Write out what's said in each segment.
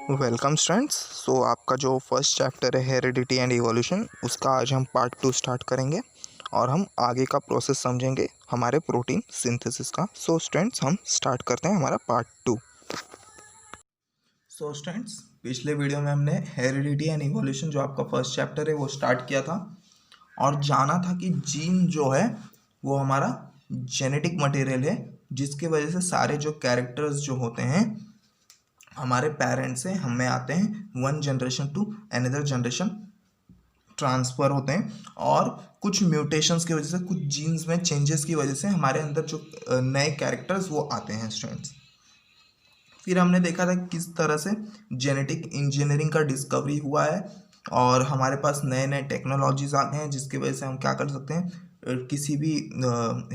Welcome students. आपका जो first chapter है हेरिडिटी एंड इवोल्यूशन, उसका आज हम पार्ट 2 स्टार्ट करेंगे और हम आगे का प्रोसेस समझेंगे हमारे प्रोटीन सिंथेसिस का। स्टूडेंट्स, हम स्टार्ट करते हैं हमारा पार्ट 2। स्टूडेंट्स, पिछले वीडियो में हमने हेरिडिटी एंड इवोल्यूशन जो आपका फर्स्ट चैप्टर है वो स्टार्ट किया था और जाना था कि जीन जो है वो हमारा जेनेटिक मटेरियल है, जिसकी वजह से सारे जो कैरेक्टर्स जो होते हैं हमारे पेरेंट्स से हमें आते हैं, one generation to another generation transfer होते हैं और कुछ म्यूटेशंस की वजह से, कुछ जीन्स में चेंजेस की वजह से हमारे अंदर जो नए कैरेक्टर्स वो आते हैं स्टूडेंट्स। फिर हमने देखा था किस तरह से जेनेटिक इंजीनियरिंग का डिस्कवरी हुआ है और हमारे पास नए नए टेक्नोलॉजीज आ गए हैं, जिसकी वजह से हम क्या कर सकते हैं, किसी भी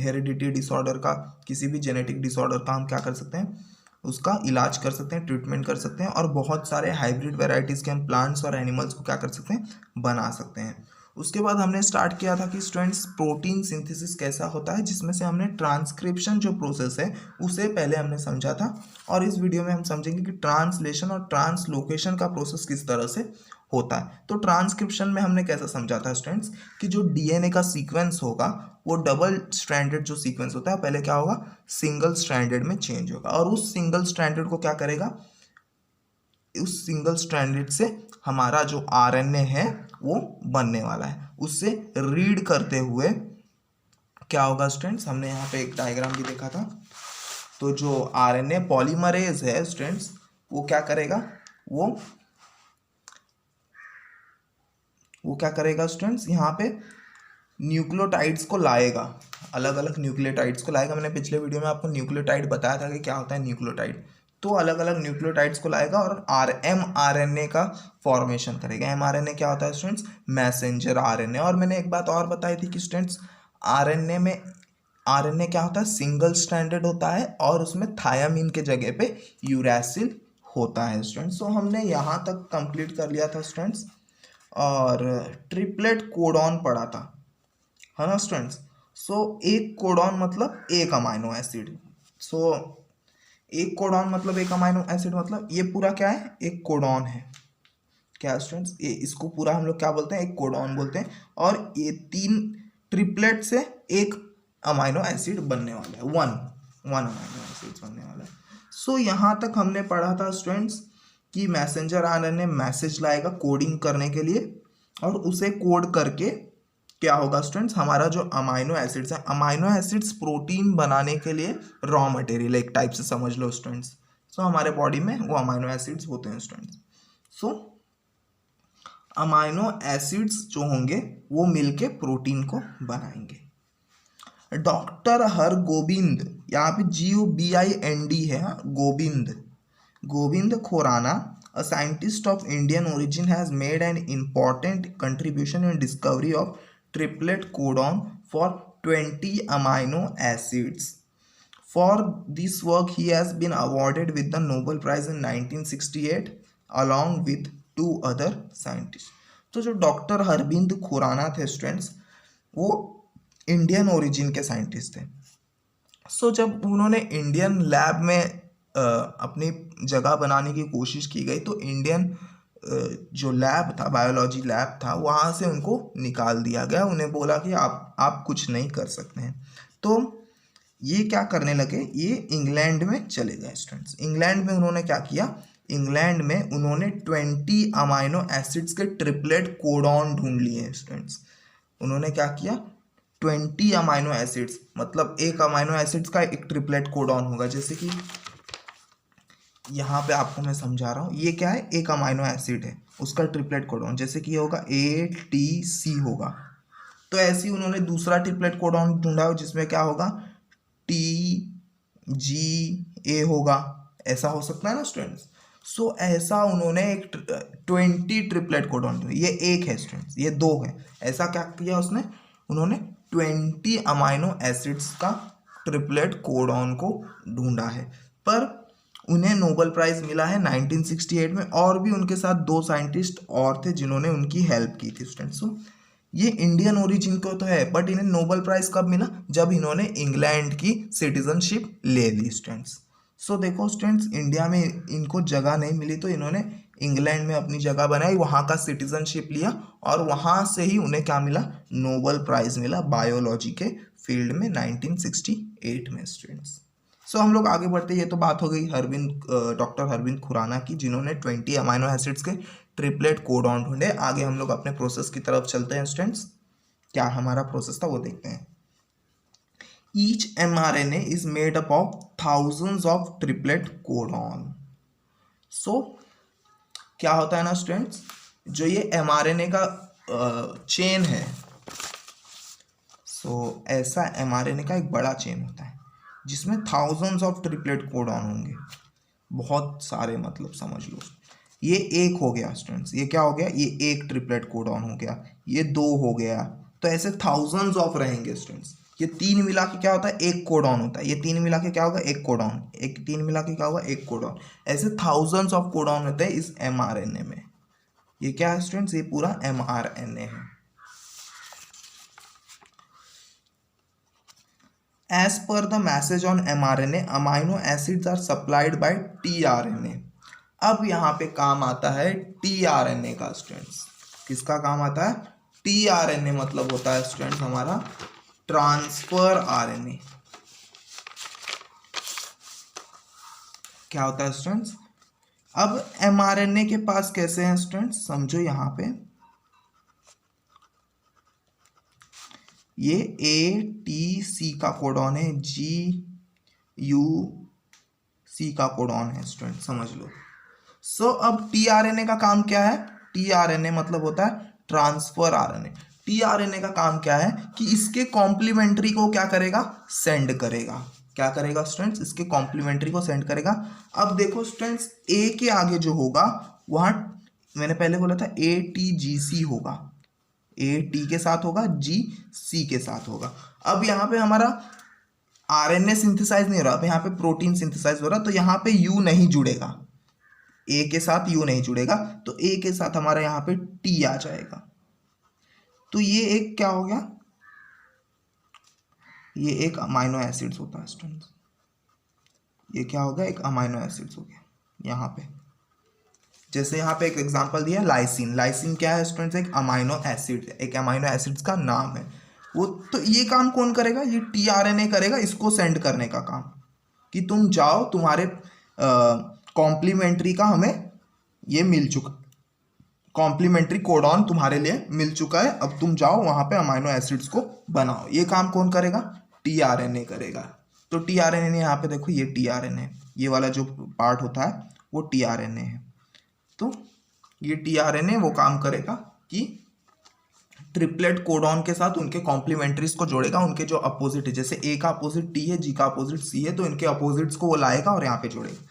हेरिडिटी डिसऑर्डर का, किसी भी जेनेटिक डिसऑर्डर का हम क्या कर सकते हैं, उसका इलाज कर सकते हैं, ट्रीटमेंट कर सकते हैं और बहुत सारे हाइब्रिड वेराइटीज़ के हम प्लांट्स और एनिमल्स को क्या कर सकते हैं, बना सकते हैं। उसके बाद हमने स्टार्ट किया था कि स्टूडेंट्स प्रोटीन सिंथेसिस कैसा होता है, जिसमें से हमने ट्रांसक्रिप्शन जो प्रोसेस है उसे पहले हमने समझा था और इस वीडियो में हम समझेंगे कि ट्रांसलेशन और ट्रांसलोकेशन का प्रोसेस किस तरह से होता है। तो ट्रांसक्रिप्शन में हमने कैसा समझा था स्टूडेंट्स कि जो डीएनए का सीक्वेंस होगा वो डबल स्ट्रैंडेड जो सीक्वेंस होता है, पहले क्या होगा, सिंगल स्ट्रैंडेड में चेंज होगा और उस सिंगल स्ट्रैंडेड को क्या करेगा, उस सिंगल स्ट्रैंडेड से हमारा जो आरएनए है वो बनने वाला है। उससे रीड करते हुए क्या होगा स्टूडेंट्स, हमने यहाँ पे एक डायग्राम भी देखा था। तो जो आरएनए पॉलीमरेज है स्टूडेंट्स, वो क्या करेगा, वो क्या करेगा स्टूडेंट्स, यहाँ पे न्यूक्लियोटाइड्स को लाएगा, अलग अलग न्यूक्लियोटाइड्स को लाएगा। मैंने पिछले वीडियो में आपको न्यूक्लियोटाइड बताया था कि क्या होता है न्यूक्लियोटाइड। तो अलग अलग न्यूक्लियोटाइड्स को लाएगा और एमआरएनए का फॉर्मेशन करेगा। एमआरएनए क्या होता है स्टूडेंट्स, मैसेंजर आरएनए। और मैंने एक बात और बताई थी कि स्टूडेंट्स आरएनए क्या होता है, सिंगल स्ट्रैंडेड होता है और उसमें थायामीन के जगह पे यूरैसिल होता है स्टूडेंट्स। तो हमने यहाँ तक कंप्लीट कर लिया था स्टूडेंट्स और ट्रिपलेट कोडॉन पढ़ा था, है ना स्टूडेंट्स। एक कोडॉन मतलब एक अमाइनो एसिड। एक कोडॉन मतलब एक अमाइनो एसिड, मतलब ये पूरा क्या है, एक कोडॉन है। क्या स्टूडेंट्स, ये इसको पूरा हम लोग क्या बोलते हैं, एक कोडॉन बोलते हैं। और ये 3 ट्रिपलेट से एक अमाइनो एसिड बनने वाला है, वन अमाइनो एसिड बनने वाला है। यहाँ तक हमने पढ़ा था स्टूडेंट्स कि मैसेंजर आरएनए मैसेज लाएगा कोडिंग करने के लिए और उसे कोड करके क्या होगा स्टूडेंट्स, हमारा जो अमाइनो एसिड्स है, अमाइनो एसिड्स प्रोटीन बनाने के लिए रॉ मटेरियल एक टाइप से समझ लो स्टूडेंट्स। हमारे बॉडी में वो अमाइनो एसिड्स होते हैं स्टूडेंट्स। अमाइनो एसिड्स जो होंगे वो मिलके प्रोटीन को बनाएंगे। डॉक्टर हरगोबिंद, यहाँ पे GOBIND है, Govind Khorana, a scientist of Indian origin, has made an important contribution in discovery of triplet codon for 20 amino acids. For this work, he has been awarded with the Nobel Prize in 1968 along with 2 other scientists. तो जो doctor हरबिंद Khurana थे students, वो Indian origin के scientist थे। जब उन्होंने Indian lab में अपनी जगह बनाने की कोशिश की गई तो इंडियन जो लैब था, बायोलॉजी लैब था, वहाँ से उनको निकाल दिया गया। उन्हें बोला कि आप कुछ नहीं कर सकते हैं। तो ये क्या करने लगे, ये इंग्लैंड में चले गए स्टूडेंट्स। इंग्लैंड में उन्होंने क्या किया, इंग्लैंड में उन्होंने 20 अमाइनो एसिड्स के ट्रिपलेट कोडॉन ढूंढ लिए स्टूडेंट्स। उन्होंने क्या किया, 20 अमाइनो एसिड्स, मतलब एक अमाइनो एसिड्स का एक ट्रिपलेट कोडॉन होगा। जैसे कि यहाँ पे आपको मैं समझा रहा हूँ, ये क्या है, एक अमाइनो एसिड है, उसका ट्रिपलेट कोडॉन, जैसे कि ये होगा ATC होगा। तो ऐसे ही उन्होंने दूसरा ट्रिपलेट कोडॉन ढूंढा जिसमें क्या होगा, TGA होगा, ऐसा हो सकता है ना स्टूडेंट्स। ऐसा उन्होंने एक 20 ट्रिपलेट कोडॉन, ये एक है स्टूडेंट्स, ये 2 है, ऐसा क्या किया उसने, उन्होंने 20 अमाइनो एसिड्स का ट्रिपलेट कोडॉन को ढूंढा है। पर उन्हें नोबेल प्राइज मिला है 1968 में और भी उनके साथ 2 साइंटिस्ट और थे जिन्होंने उनकी हेल्प की थी स्टूडेंट्स। ये इंडियन ओरिजिन को तो है, बट इन्हें नोबेल प्राइज कब मिला, जब इन्होंने इंग्लैंड की सिटीजनशिप ले ली स्टूडेंट्स। सो देखो स्टूडेंट्स, इंडिया में इनको जगह नहीं मिली तो इन्होंने इंग्लैंड में अपनी जगह बनाई, वहाँ का सिटीजनशिप लिया और वहाँ से ही उन्हें क्या मिला, नोबेल प्राइज मिला बायोलॉजी के फील्ड में 1968 में स्टूडेंट्स। सो हम लोग आगे बढ़ते, ये तो बात हो गई डॉक्टर हरविंद खुराना की, जिन्होंने 20 अमाइनो एसिड्स के ट्रिपलेट कोडॉन ढूंढे। आगे हम लोग अपने प्रोसेस की तरफ चलते हैं स्टूडेंट्स, क्या हमारा प्रोसेस था वो देखते हैं। Each mRNA is made up of thousands of triplet codon. So क्या होता है ना स्टूडेंट्स, जो ये mRNA का चेन है, ऐसा mRNA का एक बड़ा चेन होता है जिसमें thousands of triplet codon होंगे, बहुत सारे, मतलब समझ लो ये एक हो गया स्टूडेंट्स, ये क्या हो गया, ये एक ट्रिपलेट कोडॉन हो गया, ये दो हो गया, तो ऐसे थाउजेंड्स ऑफ रहेंगे स्टूडेंट्स। ये तीन मिला के क्या होता है, एक कोडॉन होता है, ये तीन मिला के क्या होगा, एक कोडॉन, एक तीन मिला के क्या होगा, एक कोडॉन, ऐसे थाउजेंड्स ऑफ कोडॉन होते हैं इस mRNA में। ये क्या है स्टूडेंट्स, ये पूरा mRNA है। As per the message on mRNA, amino acids are supplied by tRNA. अब यहाँ पे काम आता है tRNA का स्टूडेंट्स। किसका काम आता है, tRNA मतलब होता है स्टूडेंट्स हमारा ट्रांसफर आरएनए। क्या होता है स्टूडेंट्स, अब mRNA के पास कैसे हैं स्टूडेंट्स, समझो यहाँ पे ये ATC का कोडॉन है, GUC का कोडॉन है स्टूडेंट, समझ लो। सो अब tRNA का काम क्या है, tRNA मतलब होता है ट्रांसफर आरएनए। tRNA का काम क्या है कि इसके कॉम्प्लीमेंट्री को क्या करेगा, सेंड करेगा। क्या करेगा स्टूडेंट्स, इसके कॉम्प्लीमेंट्री को सेंड करेगा। अब देखो स्टूडेंट्स, ए के आगे जो होगा वहां मैंने पहले बोला था ATGC होगा, AT के साथ होगा, GC के साथ होगा। अब यहाँ पे हमारा आरएनए सिंथेसाइज नहीं हो रहा, अब यहाँ पे प्रोटीन सिंथेसाइज हो रहा, तो यहाँ पे यू नहीं जुड़ेगा, ए के साथ यू नहीं जुड़ेगा, तो ए के साथ हमारा यहाँ पे टी आ जाएगा। तो ये एक क्या हो गया, ये एक अमाइनो एसिड्स होता है स्टूडेंट्स, ये क्या हो गया, एक अमाइनो एसिड्स हो गया। यहाँ पे जैसे यहाँ पे एक एग्जांपल दिया लाइसिन, लाइसिन क्या है स्टूडेंट्स, एक अमाइनो एसिड, एक अमाइनो एसिड्स का नाम है वो। तो ये काम कौन करेगा, ये tRNA करेगा, इसको सेंड करने का काम, कि तुम जाओ, तुम्हारे कॉम्प्लीमेंट्री का हमें ये मिल चुका, कॉम्प्लीमेंट्री कोडॉन तुम्हारे लिए मिल चुका है, अब तुम जाओ वहां पे अमाइनो एसिड्स को बनाओ। ये काम कौन करेगा, tRNA करेगा। तो tRNA यहाँ पे देखो, ये tRNA, ये वाला जो पार्ट होता है वो tRNA है। तो ये tRNA वो काम करेगा कि ट्रिपलेट कोडॉन के साथ उनके कॉम्प्लीमेंट्रीज को जोड़ेगा, उनके जो अपोजिट है, जैसे ए का अपोजिट टी है, जी का अपोजिट सी है, तो इनके अपोजिट्स को वो लाएगा और यहाँ पे जोड़ेगा।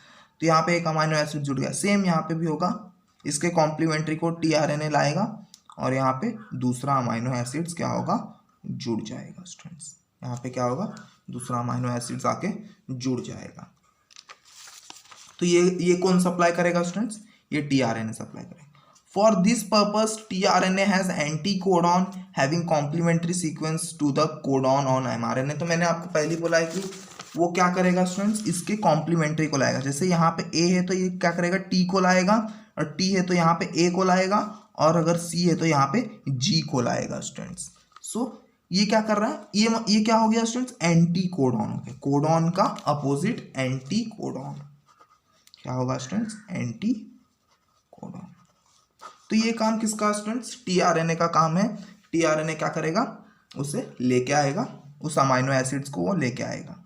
तो यहाँ पे एक अमाइनो एसिड जुड़ गया, सेम यहाँ पे भी होगा, इसके कॉम्प्लीमेंट्री को tRNA लाएगा और यहाँ पे दूसरा अमाइनो एसिड्स क्या होगा, जुड़ जाएगा स्टूडेंट्स। यहाँ पे क्या होगा, दूसरा अमाइनो एसिड्स आके जुड़ जाएगा। तो ये कौन सप्लाई करेगा स्टूडेंट्स, ये tRNA सप्लाई करेगा। For this purpose tRNA has anti codon having complementary sequence to the codon on mRNA। तो मैंने आपको पहले बोला है कि वो क्या करेगा स्टूडेंट्स, इसके कॉम्प्लीमेंट्री को लाएगा। जैसे यहाँ पे ए है तो ये क्या करेगा, टी को लाएगा, और टी है तो यहाँ पे ए को लाएगा, और अगर सी है तो यहाँ पे जी को लाएगा स्टूडेंट्स। सो ये क्या कर रहा है, ये क्या हो गया स्टूडेंट्स, एंटी कोडॉन हो गया, कोडॉन का अपोजिट एंटी कोडॉन। क्या होगा स्टूडेंट्स, एंटी कोडॉन। तो ये काम किसका स्टूडेंट्स, tRNA का काम है। tRNA क्या करेगा, उसे लेके आएगा, उस अमाइनो एसिड्स को वो लेके आएगा।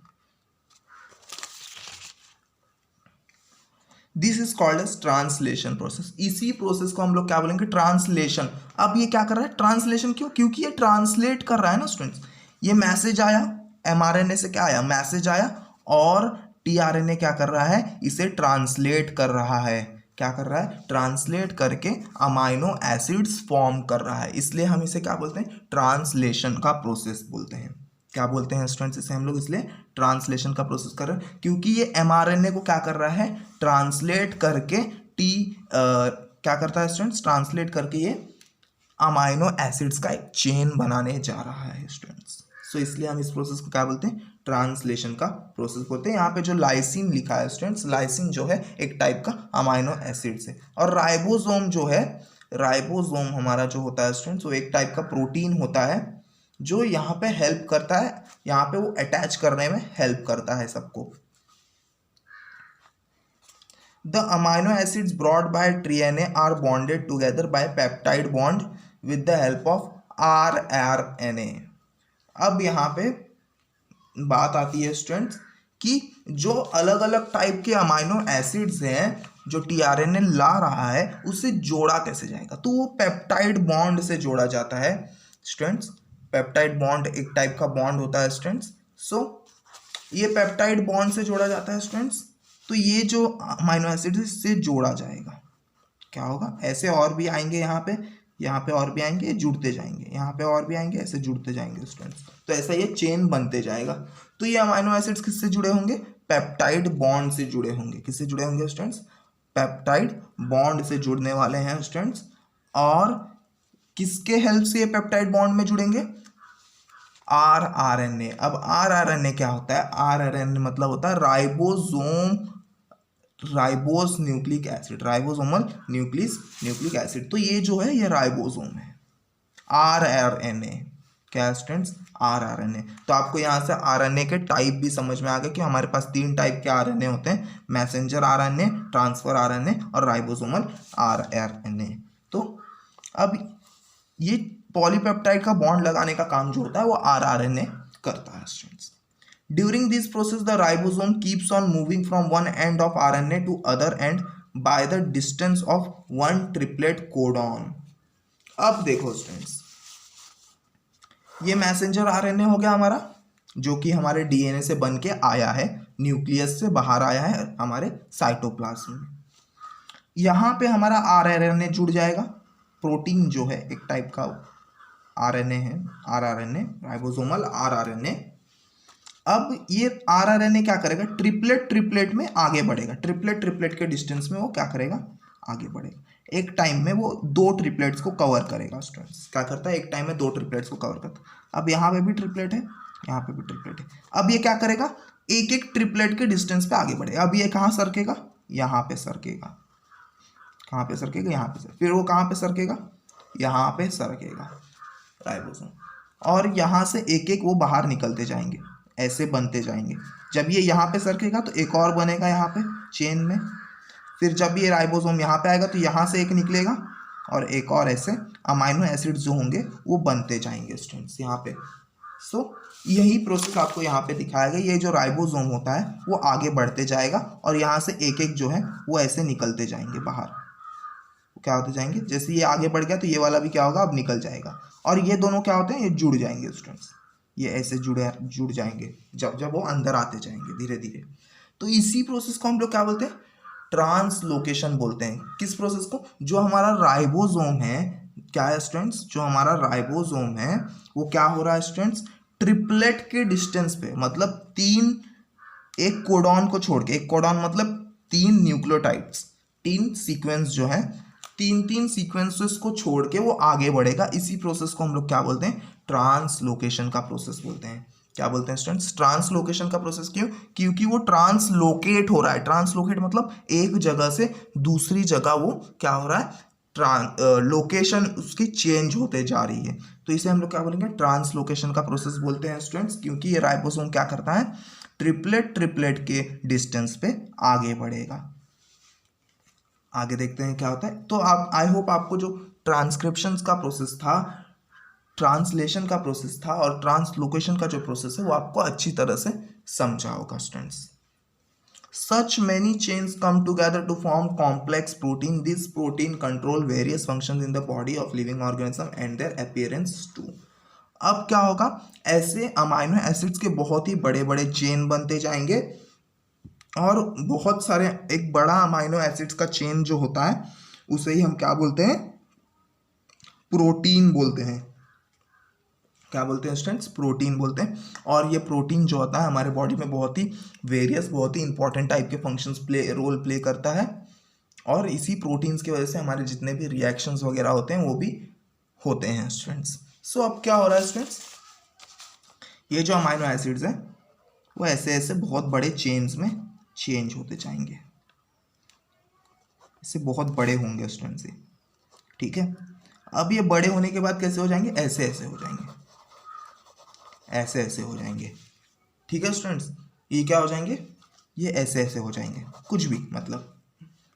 This is called as translation process. इसी प्रोसेस को हम लोग क्या बोलेंगे, ट्रांसलेशन। अब ये क्या कर रहा है, ट्रांसलेशन क्यों, क्योंकि ये ट्रांसलेट कर रहा है ना स्टूडेंट्स। ये मैसेज आया mRNA से, क्या आया, मैसेज आया, और tRNA क्या कर रहा है, इसे ट्रांसलेट कर रहा है। क्या कर रहा है, ट्रांसलेट करके अमाइनो एसिड्स फॉर्म कर रहा है, इसलिए हम इसे क्या बोलते हैं, ट्रांसलेशन का प्रोसेस बोलते हैं। क्या बोलते हैं स्टूडेंट्स इसे हम लोग, इसलिए ट्रांसलेशन का प्रोसेस कर रहे हैं, क्योंकि ये mRNA को क्या कर रहा है, ट्रांसलेट करके क्या करता है स्टूडेंट्स, ट्रांसलेट करके ये अमाइनो एसिड्स का एक चेन बनाने जा रहा है स्टूडेंट्स। सो इसलिए हम इस प्रोसेस को क्या बोलते हैं, ट्रांसलेशन का प्रोसेस बोलते हैं। यहाँ पे जो लाइसिन लिखा है स्टूडेंट्स, लाइसिन जो है एक टाइप का अमाइनो एसिड्स है, और राइबोसोम जो है, राइबोसोम हमारा जो होता है स्टूडेंट्स वो एक टाइप का प्रोटीन होता है जो यहाँ पे हेल्प करता है, यहाँ पे वो अटैच करने में हेल्प करता है सबको। The amino acids brought by tRNA are bonded together by peptide bond with the help of rRNA। अब यहाँ पे बात आती है स्टूडेंट्स कि जो अलग अलग टाइप के अमाइनो एसिड्स हैं जो टीआरएनए ला रहा है उससे जोड़ा कैसे जाएगा, तो वो पेप्टाइड बॉन्ड से जोड़ा जाता है स्टूडेंट्स। पेप्टाइड बॉन्ड एक टाइप का बॉन्ड होता है स्टूडेंट्स। सो ये पेप्टाइड बॉन्ड से जोड़ा जाता है स्टूडेंट्स। तो ये जो अमाइनो एसिड से जोड़ा जाएगा, क्या होगा, ऐसे और भी आएंगे यहाँ पे और भी आएंगे, जुड़ते जाएंगे, यहाँ पे और भी आएंगे, ऐसे जुड़ते जाएंगे स्टूडेंट्स। तो ऐसा ये चेन बनते जाएगा। तो ये अमाइनो एसिड्स किससे जुड़े होंगे, पेप्टाइड बॉन्ड से जुड़े होंगे। किससे जुड़े होंगे स्टूडेंट्स, पेप्टाइड बॉन्ड से जुड़ने वाले हैं स्टूडेंट्स। और किसके हेल्प से ये पेप्टाइड बॉन्ड में जुड़ेंगे, rRNA। अब rRNA क्या होता है, rRNA मतलब होता है ribosome, ribose nucleic acid, ribosomal nucleic acid. तो ये जो है ये राइबोसोम है। rRNA क्या है स्टूडेंट्स, rRNA। तो आपको यहाँ से RNA के टाइप भी समझ में आ गए कि हमारे पास 3 टाइप के RNA होते हैं, मैसेंजर RNA, ट्रांसफर RNA और राइबोसोमल rRNA। तो अब ये पॉलीपेप्टाइड का बॉन्ड लगाने का काम जो होता है वो rRNA करता है students. During this process, the ribosome keeps on moving from one end of RNA to other end by the distance of one triplet codon। अब देखो स्टूडेंट्स, ये मैसेंजर RNA हो गया हमारा, जो कि हमारे DNA से बन के आया है, न्यूक्लियस से बाहर आया है हमारे साइटोप्लाज्म में। यहाँ पे हमारा rRNA जुड़ जाएगा, प्रोटीन जो है एक टाइप का RNA है, rRNA, राइबोसोमल rRNA। अब ये rRNA क्या करेगा, ट्रिपलेट में आगे बढ़ेगा, ट्रिपलेट के डिस्टेंस में वो क्या करेगा, आगे बढ़ेगा। एक टाइम में वो 2 ट्रिपलेट्स को कवर करेगा स्टूडेंट्स। क्या करता है, एक टाइम में 2 ट्रिपलेट्स को कवर करता है। अब यहाँ पे भी ट्रिपलेट है, यहाँ पे भी ट्रिपलेट है। अब ये क्या करेगा, एक एक ट्रिपलेट के डिस्टेंस पे आगे बढ़ेगा। अब ये कहाँ सरकेगा, यहाँ पे सरकेगा, कहाँ पे सरकेगा, यहाँ पे फिर वो कहाँ पे सरकेगा, यहाँ पे सरकेगा राइबोसोम। और यहाँ से एक एक वो बाहर निकलते जाएंगे, ऐसे बनते जाएंगे। जब ये यहाँ पे सरकेगा तो एक और बनेगा यहाँ पे चेन में, फिर जब ये राइबोसोम यहाँ पे आएगा तो यहाँ से एक निकलेगा और एक और, ऐसे अमाइनो एसिड्स जो होंगे वो बनते जाएंगे स्टूडेंट्स यहाँ पे। सो यही प्रोसेस आपको यहाँ पे दिखाया गया। ये जो राइबोसोम होता है वो आगे बढ़ते जाएगा और यहाँ से एक एक जो है वो ऐसे निकलते जाएंगे बाहर, क्या होते जाएंगे, जैसे ये आगे बढ़ गया तो ये वाला भी क्या होगा, अब निकल जाएगा। और ये दोनों क्या होते हैं, ये जुड़ जाएंगे स्टूडेंट्स, ये ऐसे जुड़ जाएंगे जब वो अंदर आते जाएंगे धीरे धीरे। तो इसी प्रोसेस को हम लोग क्या बोलते हैं, ट्रांसलोकेशन बोलते हैं। किस प्रोसेस को, जो हमारा राइबोसोम है, क्या है स्टूडेंट्स, जो हमारा राइबोसोम है वो क्या हो रहा है स्टूडेंट्स, ट्रिपलेट के डिस्टेंस पे, मतलब 3, एक कोडॉन को छोड़ के, एक कोडॉन मतलब 3 न्यूक्लियोटाइड्स, 3 सीक्वेंस जो है, 3 सीक्वेंसेस को छोड़ के वो आगे बढ़ेगा। इसी प्रोसेस को हम लोग क्या बोलते हैं, ट्रांसलोकेशन का प्रोसेस बोलते हैं। क्या बोलते हैं स्टूडेंट्स, ट्रांसलोकेशन का प्रोसेस। क्यों, क्योंकि वो ट्रांसलोकेट हो रहा है। ट्रांसलोकेट मतलब एक जगह से दूसरी जगह वो क्या हो रहा है, लोकेशन उसकी चेंज होते जा रही है। तो इसे हम लोग क्या बोलेंगे, ट्रांसलोकेशन का प्रोसेस बोलते हैं स्टूडेंट्स। क्योंकि ये राइबोसोम क्या करता है, ट्रिपलेट के डिस्टेंस पे आगे बढ़ेगा। आगे देखते हैं क्या होता है। तो आप, आई होप आपको जो ट्रांसक्रिप्शन का प्रोसेस था, ट्रांसलेशन का प्रोसेस था और ट्रांसलोकेशन का जो प्रोसेस है वो आपको अच्छी तरह से समझा होगा students. Such many chains come together to form complex protein. This protein control various functions in the body of living organism and their appearance too. अब क्या होगा, ऐसे अमाइनो एसिड्स के बहुत ही बड़े बड़े चेन बनते जाएंगे और बहुत सारे, एक बड़ा अमाइनो एसिड्स का चेन जो होता है उसे ही हम क्या बोलते हैं, प्रोटीन बोलते हैं। क्या बोलते हैं स्टूडेंट्स, प्रोटीन बोलते हैं। और ये प्रोटीन जो होता है हमारे बॉडी में बहुत ही वेरियस, बहुत ही इंपॉर्टेंट टाइप के फंक्शंस रोल प्ले करता है। और इसी प्रोटीन्स की वजह से हमारे जितने भी रिएक्शंस वगैरह होते हैं वो भी होते हैं स्टूडेंट्स। सो अब क्या हो रहा है स्टूडेंट्स, ये जो अमाइनो एसिड्स हैं वो ऐसे ऐसे बहुत बड़े चेन्स में चेंज होते जाएंगे, इससे बहुत बड़े होंगे स्टूडेंट से, ठीक है। अब ये बड़े होने के बाद कैसे हो जाएंगे, ऐसे ऐसे हो जाएंगे, ऐसे ऐसे हो जाएंगे, ठीक है स्टूडेंट्स। ये क्या हो जाएंगे, ये ऐसे ऐसे हो जाएंगे, कुछ भी मतलब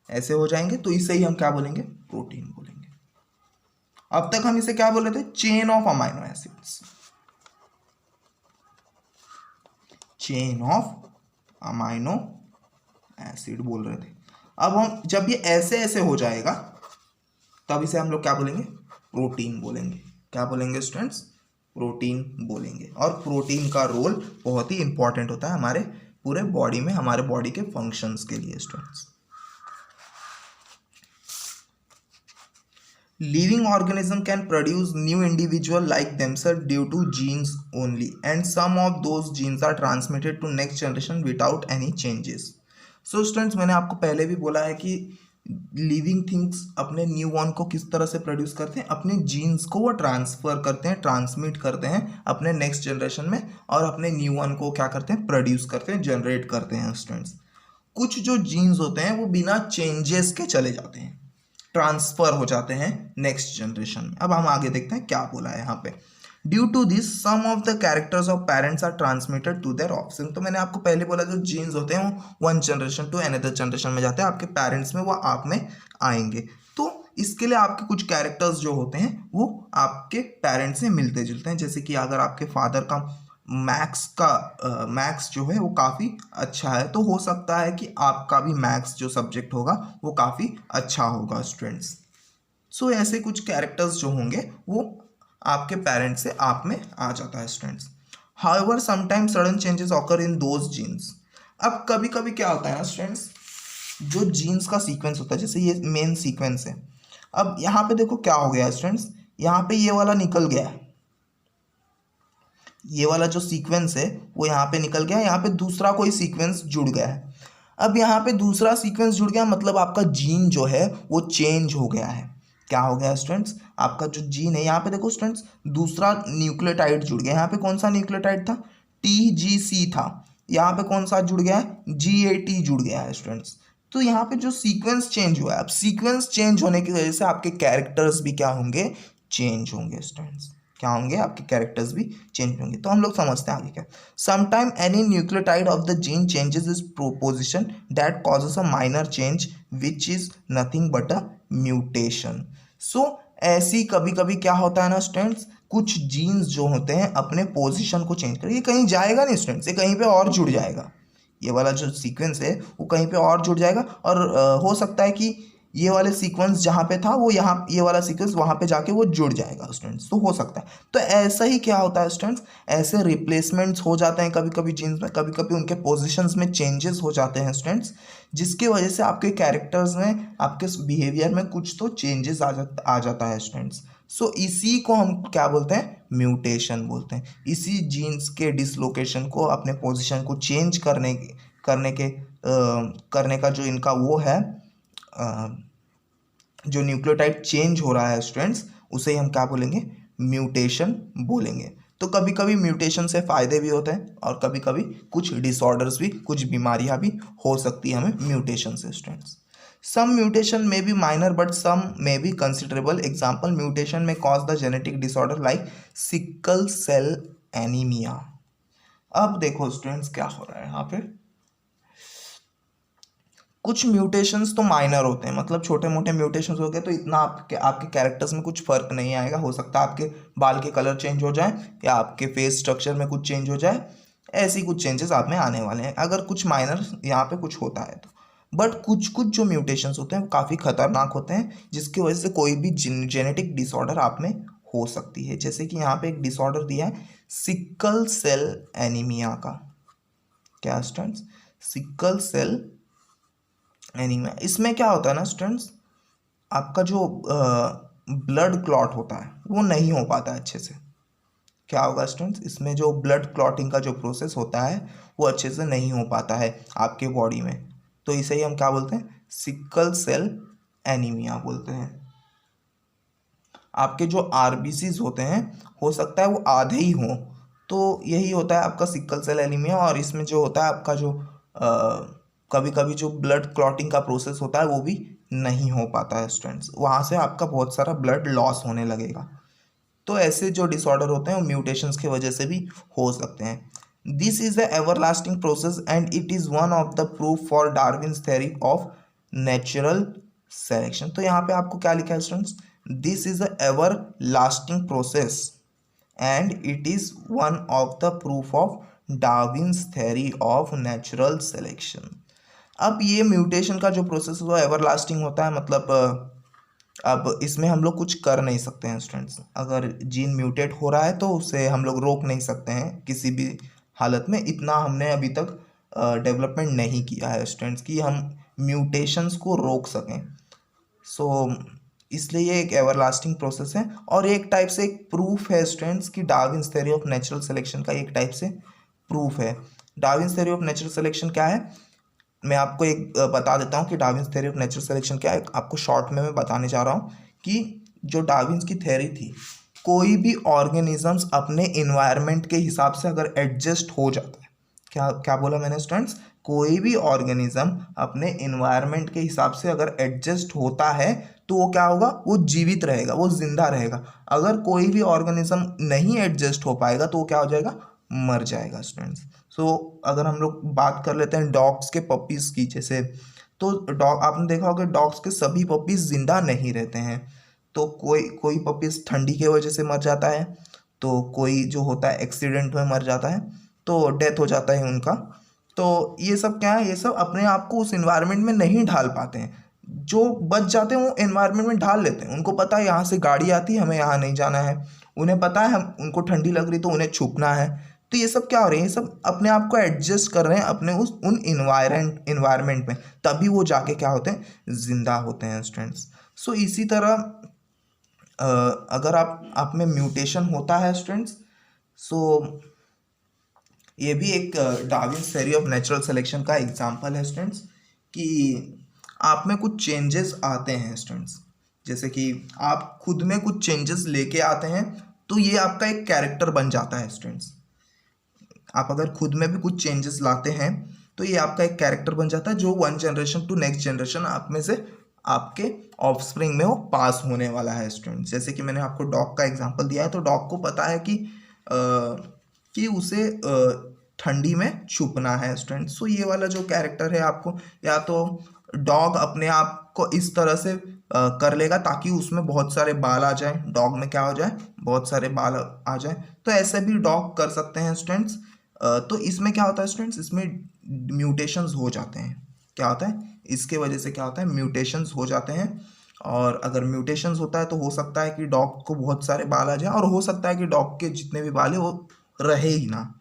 ऐसे हो जाएंगे, तो इसे ही हम क्या बोलेंगे, प्रोटीन बोलेंगे। अब तक हम इसे क्या बोल रहे थे, chain of amino acids, chain of amino acid बोल रहे थे। अब हम जब ये ऐसे ऐसे हो जाएगा तब इसे हम लोग क्या बोलेंगे, प्रोटीन बोलेंगे। क्या बोलेंगे स्टूडेंट्स, प्रोटीन बोलेंगे। और प्रोटीन का रोल बहुत ही इंपॉर्टेंट होता है हमारे पूरे बॉडी में, हमारे बॉडी के फंक्शंस के लिए students. Living organism can produce new individual like themselves due to genes only, and some of those genes are transmitted to next generation without any changes. So students, मैंने आपको पहले भी बोला है कि लिविंग थिंग्स अपने न्यू बॉर्न को किस तरह से प्रोड्यूस करते हैं, अपने जीन्स को वो ट्रांसफर करते हैं, ट्रांसमिट करते हैं अपने नेक्स्ट जनरेशन में, और अपने न्यू बॉर्न को क्या करते हैं, प्रोड्यूस करते हैं, जनरेट करते हैं स्टूडेंट्स। कुछ जो जीन्स होते हैं वो बिना चेंजेस के चले जाते हैं, ट्रांसफर हो जाते हैं नेक्स्ट जनरेशन में। अब हम आगे देखते हैं क्या बोला है यहाँ पे। Due to this some of the characters of parents are transmitted to their offspring. तो मैंने आपको पहले बोला जो जीन्स होते हैं वो one generation to another generation में जाते हैं, आपके पेरेंट्स में वो आप में आएंगे। तो इसके लिए आपके कुछ कैरेक्टर्स जो होते हैं वो आपके पेरेंट्स से मिलते जुलते हैं। जैसे कि अगर आपके फादर का मैथ्स जो है वो काफ़ी अच्छा है, तो हो सकता है कि आपका भी मैथ्स जो सब्जेक्ट होगा वो काफ़ी अच्छा होगा स्टूडेंट्स। सो ऐसे कुछ कैरेक्टर्स जो होंगे वो आपके पेरेंट्स से आप में आ जाता है students. However sometimes sudden changes occur in those genes. अब कभी कभी क्या होता है ना स्टूडेंट्स, जो जीन्स का सीक्वेंस होता है, जैसे ये मेन सीक्वेंस है, अब यहाँ पे देखो क्या हो गया है स्टूडेंट्स, यहाँ पे ये वाला निकल गया है, ये वाला जो सीक्वेंस है वो यहाँ पे निकल गया है, यहाँ पे दूसरा कोई सीक्वेंस जुड़ गया है। अब यहाँ पे दूसरा सीक्वेंस जुड़ गया मतलब आपका जीन जो है वो चेंज हो गया है। क्या हो गया स्टूडेंट्स, आपका जो जीन है, यहाँ पे देखो स्टूडेंट्स दूसरा न्यूक्लियोटाइड जुड़ गया। यहाँ पे कौन सा न्यूक्लियोटाइड था, TGC था, यहाँ पे कौन सा जुड़ गया है, GAT जुड़ गया है स्टूडेंट्स। तो यहाँ पे जो सीक्वेंस चेंज हुआ है, अब सीक्वेंस चेंज होने की वजह से आपके कैरेक्टर्स भी क्या होंगे, चेंज होंगे स्टूडेंट्स। क्या होंगे, आपके कैरेक्टर्स भी चेंज होंगे। तो हम लोग समझते हैं आगे क्या। Sometime any nucleotide of the gene changes is position that causes a minor change which is nothing but a mutation. So ऐसी कभी कभी क्या होता है ना स्टूडेंट्स, कुछ जीन्स जो होते हैं अपने पोजिशन को चेंज कर, ये कहीं जाएगा नहीं स्टूडेंट्स, ये कहीं पे और जुड़ जाएगा, ये वाला जो सीक्वेंस है वो कहीं पे और जुड़ जाएगा। और हो सकता है कि ये वाले सीक्वेंस जहाँ पे था वो यहाँ, ये वाला सीक्वेंस वहाँ पे जाके वो जुड़ जाएगा स्टूडेंट्स, तो हो सकता है। तो ऐसा ही क्या होता है स्टूडेंट्स, ऐसे रिप्लेसमेंट्स हो जाते हैं कभी कभी जीन्स में, कभी कभी उनके पोजीशंस में चेंजेस हो जाते हैं स्टूडेंट्स, जिसकी वजह से आपके कैरेक्टर्स में, आपके बिहेवियर में कुछ तो चेंजेस आ जाता है स्टूडेंट्स। सो इसी को हम क्या बोलते हैं, म्यूटेशन बोलते हैं। इसी जीन्स के डिसलोकेशन को, अपने पोजीशन को चेंज करने का जो इनका वो है, जो न्यूक्लियोटाइड चेंज हो रहा है स्टूडेंट्स, उसे हम क्या बोलेंगे, म्यूटेशन बोलेंगे। तो कभी कभी म्यूटेशन से फ़ायदे भी होते हैं और कभी कभी कुछ डिसऑर्डर्स भी, कुछ बीमारियां भी हो सकती है हमें म्यूटेशन से students. Some mutation may be minor but some may be considerable. Example, mutation may cause the genetic disorder like sickle cell anaemia. अब देखो स्टूडेंट्स क्या हो रहा है यहाँ पे, कुछ म्यूटेशंस तो माइनर होते हैं, मतलब छोटे मोटे म्यूटेशंस हो गए तो इतना आपके कैरेक्टर्स में कुछ फर्क नहीं आएगा। हो सकता है आपके बाल के कलर चेंज हो जाए या आपके फेस स्ट्रक्चर में कुछ चेंज हो जाए, ऐसी कुछ चेंजेस आप में आने वाले हैं अगर कुछ माइनर यहाँ पे कुछ होता है तो। बट कुछ कुछ जो म्यूटेशंस होते हैं वो काफ़ी खतरनाक होते हैं, जिसकी वजह से कोई भी जेनेटिक डिसऑर्डर आप में हो सकती है। जैसे कि यहाँ पे एक डिसऑर्डर दिया है सिकल सेल एनीमिया का। क्या स्टूडेंट्स, सिकल सेल एनीमिया, इसमें क्या होता है ना स्टूडेंट्स, आपका जो ब्लड क्लॉट होता है वो नहीं हो पाता है अच्छे से। क्या होगा स्टूडेंट्स, इसमें जो ब्लड क्लॉटिंग का जो प्रोसेस होता है वो अच्छे से नहीं हो पाता है आपके बॉडी में, तो इसे ही हम क्या बोलते हैं, सिकल सेल एनीमिया बोलते हैं। आपके जो RBCs होते हैं हो सकता है वो आधे ही हों, तो यही होता है आपका सिकल सेल एनीमिया। और इसमें जो होता है आपका जो कभी कभी जो ब्लड क्लॉटिंग का प्रोसेस होता है वो भी नहीं हो पाता है स्टूडेंट्स, वहाँ से आपका बहुत सारा ब्लड लॉस होने लगेगा। तो ऐसे जो डिसऑर्डर होते हैं वो म्यूटेशंस की वजह से भी हो सकते हैं। This is a everlasting process and it is one of the proof for Darwin's theory of natural selection. तो यहाँ पे आपको क्या लिखा है students, this is a ever lasting process and it is one of the proof of Darwin's theory of natural selection. अब ये mutation का जो प्रोसेस है वो एवरलास्टिंग होता है, मतलब अब इसमें हम लोग कुछ कर नहीं सकते हैं स्टूडेंट्स। अगर जीन म्यूटेट हो रहा है तो उसे हम लोग रोक नहीं सकते हैं किसी भी हालत में। इतना हमने अभी तक डेवलपमेंट नहीं किया है स्टूडेंट्स कि हम म्यूटेशंस को रोक सकें। सो इसलिए ये एक एवरलास्टिंग प्रोसेस है और ये एक टाइप से एक प्रूफ है स्टूडेंट्स कि Darwin's theory of natural selection का एक टाइप से प्रूफ है। Darwin's theory of natural selection क्या है, मैं आपको एक बता देता हूँ कि Darwin's theory of natural selection क्या है। आपको शॉर्ट में मैं बताने जा रहा हूँ कि जो डार्विन्स की थ्योरी थी, कोई भी ऑर्गेनिजम्स अपने इन्वायरमेंट के हिसाब से अगर एडजस्ट हो जाता है, क्या क्या बोला मैंने स्टूडेंट्स, कोई भी ऑर्गेनिज्म अपने इन्वायरमेंट के हिसाब से अगर एडजस्ट होता है तो वो क्या होगा, वो जीवित रहेगा, वो जिंदा रहेगा। अगर कोई भी ऑर्गेनिज्म नहीं एडजस्ट हो पाएगा तो वो क्या हो जाएगा, मर जाएगा स्टूडेंट्स। सो अगर हम लोग बात कर लेते हैं डॉग्स के पपीज़ की, जैसे तो डॉग आपने देखा होगा डॉग्स के सभी पपीज़ जिंदा नहीं रहते हैं। तो कोई कोई पपीज़ ठंडी की वजह से मर जाता है, तो कोई जो होता है एक्सीडेंट में मर जाता है, तो डेथ हो जाता है उनका। तो ये सब क्या है, ये सब अपने आप को उस इन्वायरमेंट में नहीं ढाल पाते हैं। जो बच जाते हैं वो इन्वायरमेंट में ढाल लेते हैं, उनको पता है यहाँ से गाड़ी आती है, हमें यहाँ नहीं जाना है। उन्हें पता है हम उनको ठंडी लग रही तो उन्हें छुपना है। तो ये सब क्या हो रहे हैं, ये सब अपने आप को एडजस्ट कर रहे हैं अपने उन इन्वायरमेंट में, तभी वो जाके क्या होते हैं, जिंदा होते हैं स्टूडेंट्स। सो इसी तरह अगर आप में म्यूटेशन होता है स्टूडेंट्स, सो ये भी एक Darwin's theory of natural selection का एग्जांपल है स्टूडेंट्स, कि आप में कुछ चेंजेस आते हैं स्टूडेंट्स। जैसे कि आप खुद में कुछ चेंजेस लेके आते हैं तो ये आपका एक कैरेक्टर बन जाता है स्टूडेंट्स। आप अगर खुद में भी कुछ चेंजेस लाते हैं तो ये आपका एक कैरेक्टर बन जाता है, जो one generation to next generation आप में से आपके ऑफस्प्रिंग में वो पास होने वाला है स्टूडेंट्स। जैसे कि मैंने आपको डॉग का एग्जांपल दिया है, तो डॉग को पता है कि उसे ठंडी में छुपना है स्टूडेंट्स। सो ये वाला जो कैरेक्टर है आपको, या तो डॉग अपने आप को इस तरह से कर लेगा ताकि उसमें बहुत सारे बाल आ जाए, डॉग में क्या हो जाए, बहुत सारे बाल आ जाए, तो ऐसे भी डॉग कर सकते हैं स्टूडेंट्स। तो इसमें क्या होता है स्टूडेंट्स, इसमें म्यूटेशंस हो जाते हैं। क्या होता है, इसके वजह से क्या होता है, म्यूटेशंस हो जाते हैं। और अगर म्यूटेशंस होता है तो हो सकता है कि डॉग को बहुत सारे बाल आ जाए, और हो सकता है कि डॉग के जितने भी बाल है वो रहे ही ना।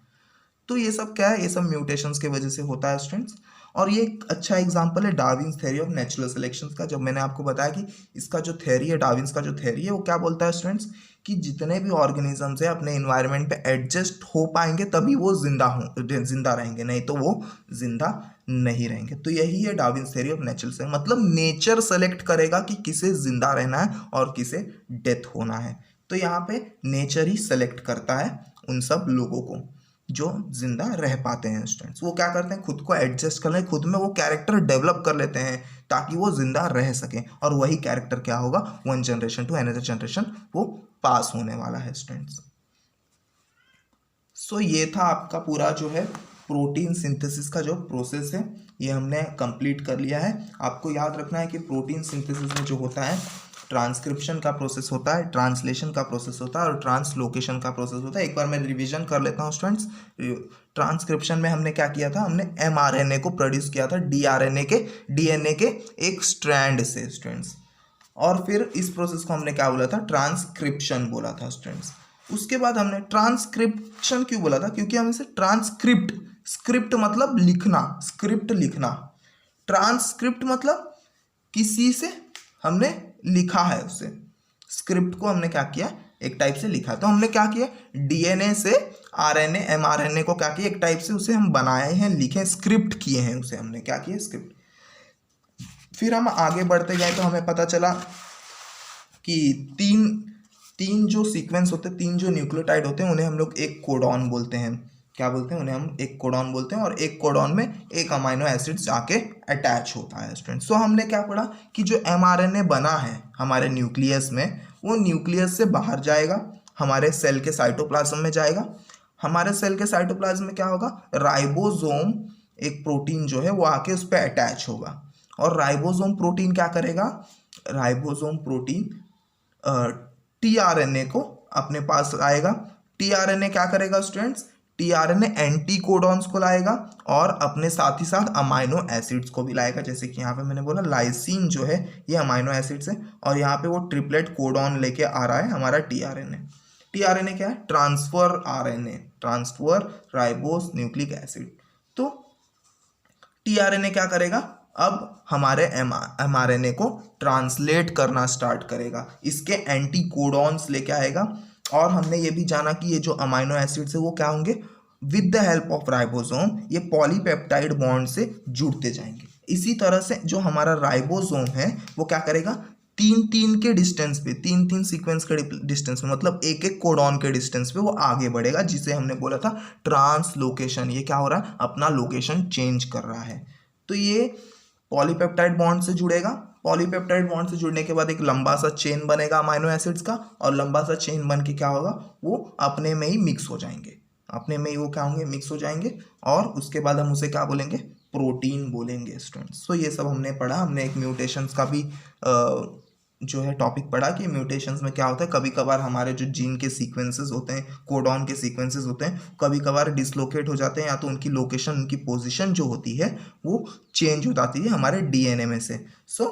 तो ये सब क्या है, ये सब म्यूटेशंस की वजह से होता है स्टूडेंट्स। और ये एक अच्छा एग्जांपल है Darwin's theory of natural selection का। जब मैंने आपको बताया कि इसका जो थ्योरी है, डार्विन्स का जो थ्योरी है, वो क्या बोलता है स्टूडेंट्स, कि जितने भी ऑर्गेनिजम्स है अपने इन्वायरमेंट पे एडजस्ट हो पाएंगे तभी वो जिंदा रहेंगे, नहीं तो वो जिंदा नहीं रहेंगे। तो यही है Darwin's theory of natural selection, मतलब नेचर सेलेक्ट करेगा कि किसे जिंदा रहना है और किसे डेथ होना है। तो यहाँ पे नेचर ही सेलेक्ट करता है उन सब लोगों को जो जिंदा रह पाते हैं स्टूडेंट्स। वो क्या करते हैं, खुद को एडजस्ट कर लें, खुद में वो कैरेक्टर डेवलप कर लेते हैं ताकि वो जिंदा रह सकें, और वही कैरेक्टर क्या होगा, one generation to another generation वो पास होने वाला है स्टूडेंट्स। सो ये था आपका पूरा जो है प्रोटीन सिंथेसिस का जो प्रोसेस है, ये हमने कंप्लीट कर लिया है। आपको याद रखना है कि प्रोटीन सिंथेसिस में जो होता है, ट्रांसक्रिप्शन का प्रोसेस होता है, ट्रांसलेशन का प्रोसेस होता है और ट्रांसलोकेशन का प्रोसेस होता है। एक बार मैं रिवीजन कर लेता हूँ स्टूडेंट्स। ट्रांसक्रिप्शन में हमने क्या किया था, हमने mRNA को प्रोड्यूस किया था डीएनए के एक स्ट्रैंड से स्टूडेंट्स, और फिर इस प्रोसेस को हमने क्या बोला था, ट्रांसक्रिप्शन बोला था स्टूडेंट्स। उसके बाद हमने ट्रांसक्रिप्शन क्यों बोला था, क्योंकि हम इसे ट्रांसक्रिप्ट, स्क्रिप्ट मतलब लिखना, स्क्रिप्ट लिखना, ट्रांसक्रिप्ट मतलब किसी से हमने लिखा है उसे, स्क्रिप्ट को हमने क्या किया, एक टाइप से लिखा। तो हमने क्या किया, डीएनए से आरएनए mRNA को क्या किया, एक टाइप से उसे हम बनाए हैं, लिखे, स्क्रिप्ट किए हैं उसे, हमने क्या किया, स्क्रिप्ट। फिर हम आगे बढ़ते गए तो हमें पता चला कि तीन जो सीक्वेंस होते हैं, तीन जो न्यूक्लियोटाइड होते हैं, उन्हें हम लोग एक कोडॉन बोलते हैं। क्या बोलते हैं? उन्हें हम एक कोडॉन बोलते हैं, और एक कोडॉन में एक अमाइनो एसिड जाके अटैच होता है स्टूडेंट। सो हमने क्या पढ़ा कि जो mRNA बना है हमारे न्यूक्लियस में, वो न्यूक्लियस से बाहर जाएगा, हमारे सेल के साइटोप्लाज्म में जाएगा। हमारे सेल के साइटोप्लाज्म में क्या होगा? राइबोसोम, एक प्रोटीन जो है वो आके उस पर अटैच होगा। और राइबोसोम प्रोटीन क्या करेगा? राइबोसोम प्रोटीन टीआरएनए को अपने पास लाएगा। टीआरएनए क्या करेगा स्टूडेंट्स? टीआरएनए एंटी कोडॉन्स को लाएगा और अपने साथ ही साथ अमाइनो एसिड्स को भी लाएगा। जैसे कि यहाँ पे मैंने बोला लाइसिन जो है ये अमाइनो एसिड्स है, और यहाँ पे वो ट्रिपलेट कोडॉन लेके आ रहा है हमारा टीआरएनए। टीआरएनए क्या है? Transfer RNA, transfer ribose nucleic acid. तो टीआरएनए क्या करेगा? अब हमारे एमआरएनए को ट्रांसलेट करना स्टार्ट करेगा, इसके एंटी कोडॉन्स लेके आएगा। और हमने ये भी जाना कि ये जो अमाइनो एसिड्स है वो क्या होंगे? With the help of ribosome ये पॉलीपेप्टाइड बॉन्ड से जुड़ते जाएंगे। इसी तरह से जो हमारा राइबोसोम है वो क्या करेगा? तीन तीन के डिस्टेंस पे, तीन तीन सीक्वेंस के डिस्टेंस पे, मतलब एक एक कोडॉन के डिस्टेंस पे वो आगे बढ़ेगा, जिसे हमने बोला था ट्रांसलोकेशन। ये क्या हो रहा है? अपना लोकेशन चेंज कर रहा है। तो ये पॉलीपेप्टाइड बॉन्ड से जुड़ेगा। पॉलीपेप्टाइड बॉन्ड से जुड़ने के बाद एक लंबा सा चेन बनेगा अमाइनो एसिड्स का, और लंबा सा चेन बन के क्या होगा? वो अपने में ही मिक्स हो जाएंगे, अपने में ही वो क्या होंगे? मिक्स हो जाएंगे। और उसके बाद हम उसे क्या बोलेंगे? प्रोटीन बोलेंगे स्टूडेंट्स। तो ये सब हमने पढ़ा। हमने एक म्यूटेशंस का भी जो है टॉपिक पढ़ा कि म्यूटेशंस में क्या होता है। कभी कभार हमारे जो जीन के सीक्वेंसेस होते हैं, कोडॉन के सीक्वेंसेस होते हैं, कभी कभार डिसलोकेट हो जाते हैं, या तो उनकी लोकेशन, उनकी पोजीशन जो होती है वो चेंज हो जाती है हमारे डीएनए में से। सो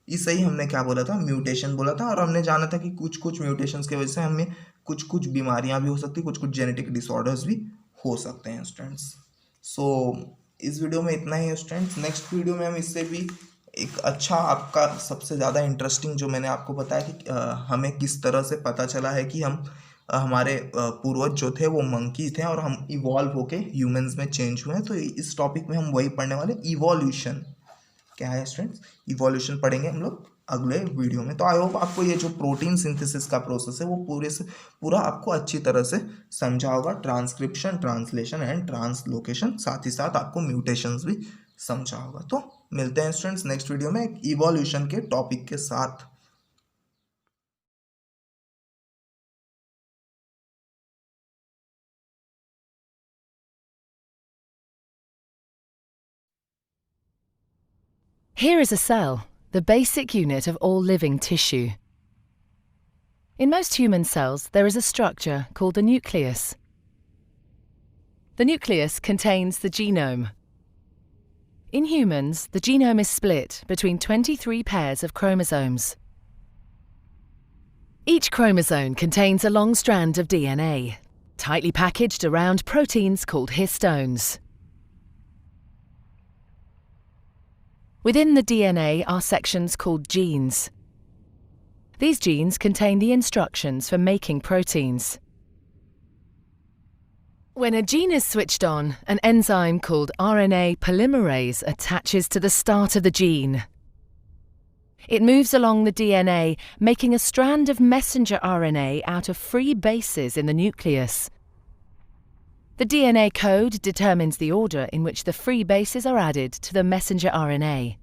इसे ही हमने क्या बोला था? म्यूटेशन बोला था। और हमने जाना था कि कुछ कुछ म्यूटेशंस की वजह से हमें कुछ कुछ बीमारियां भी हो सकती, कुछ कुछ जेनेटिक डिसऑर्डर्स भी हो सकते हैं स्टूडेंट्स। सो इस वीडियो में इतना ही है स्टूडेंट्स। नेक्स्ट वीडियो में हम इससे भी एक अच्छा, आपका सबसे ज़्यादा इंटरेस्टिंग जो मैंने आपको बताया कि हमें किस तरह से पता चला है कि हम हमारे पूर्वज जो थे वो मंकी थे और हम इवॉल्व होके ह्यूमंस में चेंज हुए हैं। तो इस टॉपिक में हम वही पढ़ने वाले, इवोल्यूशन क्या है स्टूडेंट्स। इवोल्यूशन पढ़ेंगे हम लोग अगले वीडियो में। तो आई होप आपको ये जो प्रोटीन सिंथेसिस का प्रोसेस है वो पूरे से पूरा आपको अच्छी तरह से समझा होगा। ट्रांसक्रिप्शन, ट्रांसलेशन एंड ट्रांसलोकेशन, साथ ही साथ आपको म्यूटेशंस भी समझा होगा। तो मिलते हैं स्टूडेंट्स नेक्स्ट वीडियो में एक इवोल्यूशन के टॉपिक के साथ। Here is a cell, the basic unit of all living tissue. In most human cells, there is a structure called the nucleus. The nucleus contains the genome. In humans, the genome is split between 23 pairs of chromosomes. Each chromosome contains a long strand of DNA, tightly packaged around proteins called histones. Within the DNA are sections called genes. These genes contain the instructions for making proteins. When a gene is switched on, an enzyme called RNA polymerase attaches to the start of the gene. It moves along the DNA, making a strand of messenger RNA out of free bases in the nucleus. The DNA code determines the order in which the free bases are added to the messenger RNA.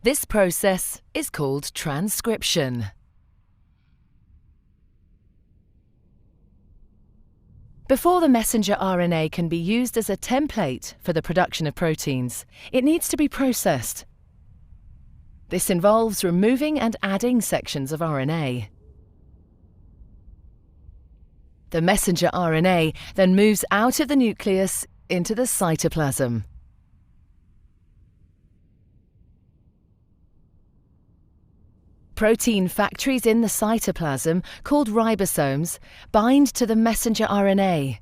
This process is called transcription. Before the messenger RNA can be used as a template for the production of proteins, it needs to be processed. This involves removing and adding sections of RNA. The messenger RNA then moves out of the nucleus into the cytoplasm. Protein factories in the cytoplasm, called ribosomes, bind to the messenger RNA.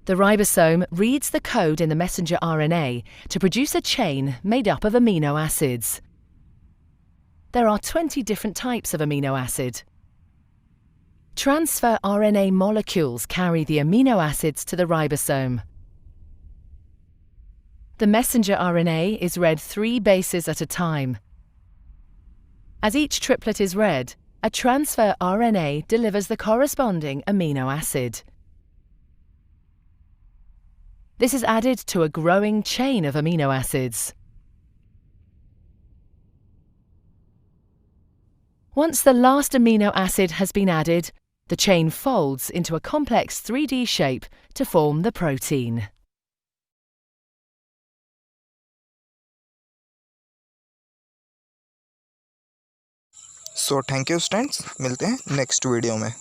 The ribosome reads the code in the messenger RNA to produce a chain made up of amino acids. There are 20 different types of amino acid. Transfer RNA molecules carry the amino acids to the ribosome. The messenger RNA is read 3 bases at a time. As each triplet is read, a transfer RNA delivers the corresponding amino acid. This is added to a growing chain of amino acids. Once the last amino acid has been added, the chain folds into a complex 3D shape to form the protein. So thank you students, मिलते हैं next video में।